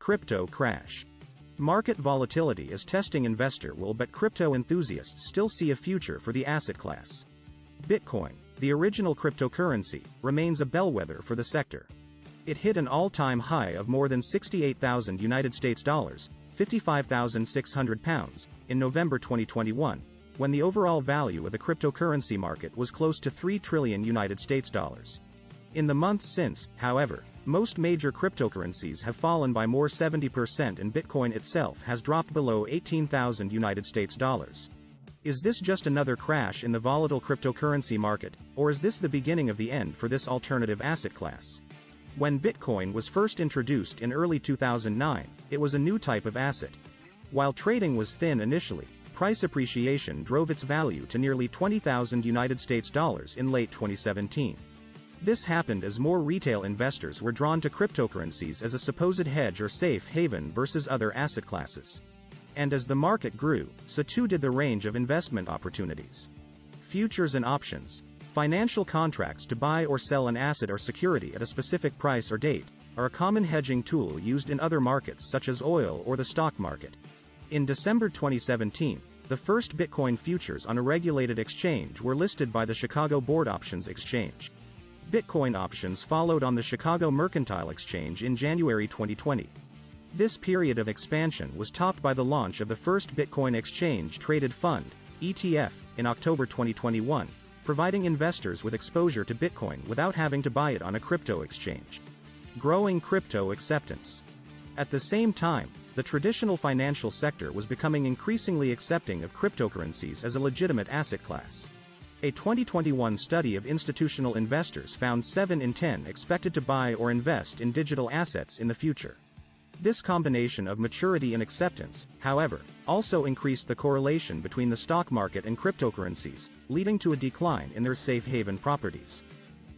Crypto crash. Market volatility is testing investor will, but crypto enthusiasts still see a future for the asset class. Bitcoin, the original cryptocurrency, remains a bellwether for the sector. It hit an all-time high of more than $68,000, £55,600, in November 2021, when the overall value of the cryptocurrency market was close to $3 trillion. In the months since, however, most major cryptocurrencies have fallen by more 70% and Bitcoin itself has dropped below $18,000. Is this just another crash in the volatile cryptocurrency market, or is this the beginning of the end for this alternative asset class? When Bitcoin was first introduced in early 2009, it was a new type of asset. While trading was thin initially, price appreciation drove its value to nearly $20,000 in late 2017. This happened as more retail investors were drawn to cryptocurrencies as a supposed hedge or safe haven versus other asset classes. And as the market grew, so too did the range of investment opportunities. Futures and options, financial contracts to buy or sell an asset or security at a specific price or date, are a common hedging tool used in other markets such as oil or the stock market. In December 2017, the first Bitcoin futures on a regulated exchange were listed by the Chicago Board Options Exchange. Bitcoin options followed on the Chicago Mercantile Exchange in January 2020. This period of expansion was topped by the launch of the first Bitcoin Exchange Traded Fund, ETF, in October 2021, providing investors with exposure to Bitcoin without having to buy it on a crypto exchange. Growing crypto acceptance. At the same time, the traditional financial sector was becoming increasingly accepting of cryptocurrencies as a legitimate asset class. A 2021 study of institutional investors found 7 in 10 expected to buy or invest in digital assets in the future. This combination of maturity and acceptance, however, also increased the correlation between the stock market and cryptocurrencies, leading to a decline in their safe haven properties.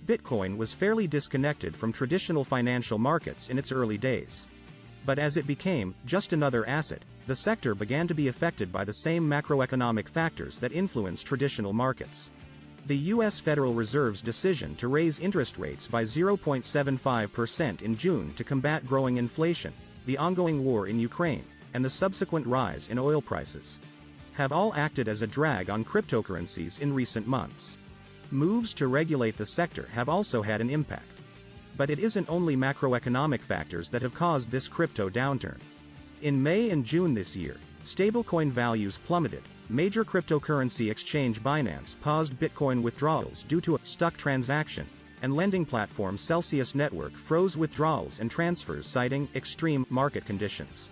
Bitcoin was fairly disconnected from traditional financial markets in its early days. But as it became just another asset, the sector began to be affected by the same macroeconomic factors that influence traditional markets. The U.S. Federal Reserve's decision to raise interest rates by 0.75% in June to combat growing inflation, the ongoing war in Ukraine, and the subsequent rise in oil prices have all acted as a drag on cryptocurrencies in recent months. Moves to regulate the sector have also had an impact. But it isn't only macroeconomic factors that have caused this crypto downturn. In May and June this year, stablecoin values plummeted. Major cryptocurrency exchange Binance paused Bitcoin withdrawals due to a stuck transaction, and lending platform Celsius Network froze withdrawals and transfers citing extreme market conditions.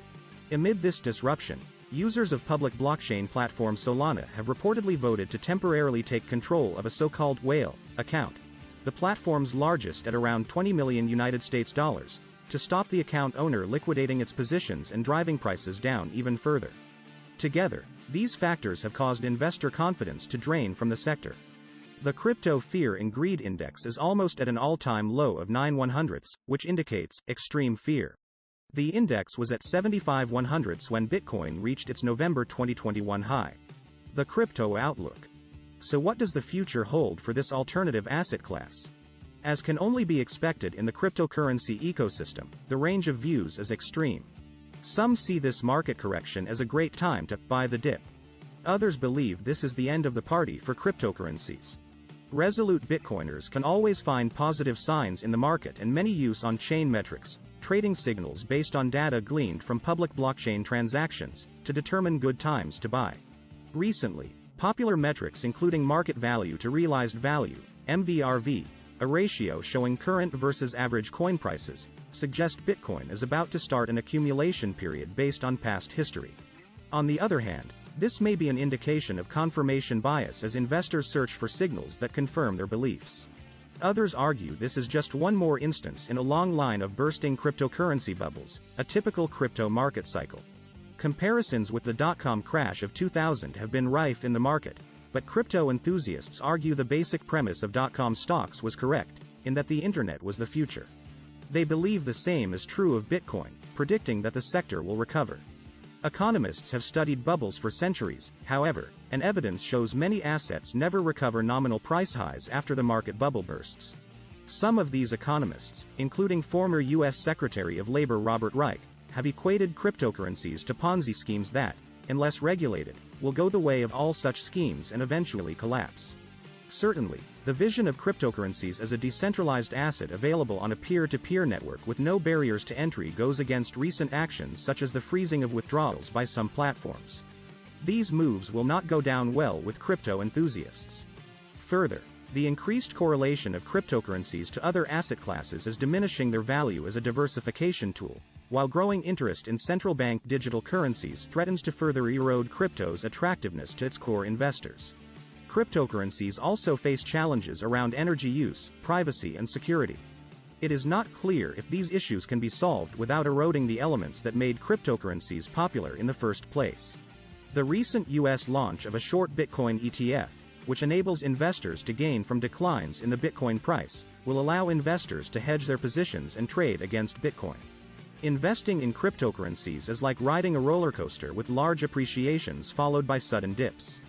Amid this disruption, users of public blockchain platform Solana have reportedly voted to temporarily take control of a so-called whale account, the platform's largest at around $20 million, to stop the account owner liquidating its positions and driving prices down even further. Together, these factors have caused investor confidence to drain from the sector. The Crypto Fear and Greed Index is almost at an all-time low of 9/100, which indicates extreme fear. The index was at 75/100 when Bitcoin reached its November 2021 high. The crypto outlook. So what does the future hold for this alternative asset class? As can only be expected in the cryptocurrency ecosystem, the range of views is extreme. Some see this market correction as a great time to buy the dip. Others believe this is the end of the party for cryptocurrencies. Resolute Bitcoiners can always find positive signs in the market and many use on-chain metrics, trading signals based on data gleaned from public blockchain transactions, to determine good times to buy. Recently, popular metrics including market value to realized value, MVRV, a ratio showing current versus average coin prices, suggest Bitcoin is about to start an accumulation period based on past history. On the other hand, this may be an indication of confirmation bias as investors search for signals that confirm their beliefs. Others argue this is just one more instance in a long line of bursting cryptocurrency bubbles, a typical crypto market cycle. Comparisons with the dot-com crash of 2000 have been rife in the market, but crypto enthusiasts argue the basic premise of dot-com stocks was correct, in that the internet was the future. They believe the same is true of Bitcoin, predicting that the sector will recover. Economists have studied bubbles for centuries, however, and evidence shows many assets never recover nominal price highs after the market bubble bursts. Some of these economists, including former U.S. Secretary of Labor Robert Reich, have equated cryptocurrencies to Ponzi schemes that, unless regulated, will go the way of all such schemes and eventually collapse. Certainly, the vision of cryptocurrencies as a decentralized asset available on a peer-to-peer network with no barriers to entry goes against recent actions such as the freezing of withdrawals by some platforms. These moves will not go down well with crypto enthusiasts. Further, the increased correlation of cryptocurrencies to other asset classes is diminishing their value as a diversification tool, while growing interest in central bank digital currencies threatens to further erode crypto's attractiveness to its core investors. Cryptocurrencies also face challenges around energy use, privacy and security. It is not clear if these issues can be solved without eroding the elements that made cryptocurrencies popular in the first place. The recent US launch of a short Bitcoin ETF, which enables investors to gain from declines in the Bitcoin price, will allow investors to hedge their positions and trade against Bitcoin. Investing in cryptocurrencies is like riding a roller coaster with large appreciations followed by sudden dips.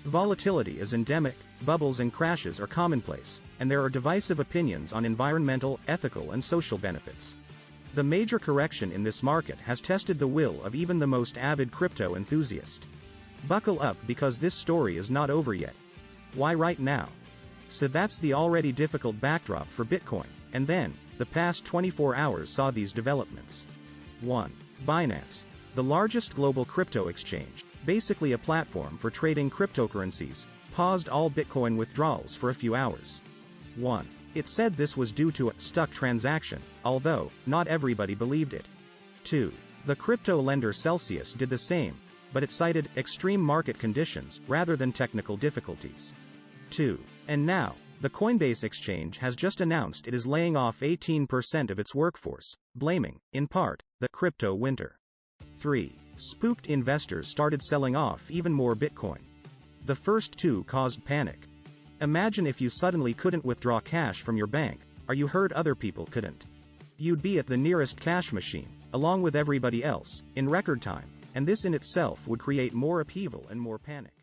Volatility is endemic, bubbles and crashes are commonplace, and there are divisive opinions on environmental, ethical and social benefits. The major correction in this market has tested the will of even the most avid crypto enthusiast. Buckle up because this story is not over yet. Why right now? So that's the already difficult backdrop for Bitcoin, and then, the past 24 hours saw these developments. 1. Binance, the largest global crypto exchange, basically a platform for trading cryptocurrencies, paused all Bitcoin withdrawals for a few hours. 1. It said this was due to a stuck transaction, although not everybody believed it. 2. The crypto lender Celsius did the same, but it cited extreme market conditions rather than technical difficulties. 2. And now, the Coinbase exchange has just announced it is laying off 18% of its workforce, blaming, in part, the crypto winter. 3. Spooked investors started selling off even more Bitcoin. The first two caused panic. Imagine if you suddenly couldn't withdraw cash from your bank, or you heard other people couldn't. You'd be at the nearest cash machine, along with everybody else, in record time, and this in itself would create more upheaval and more panic.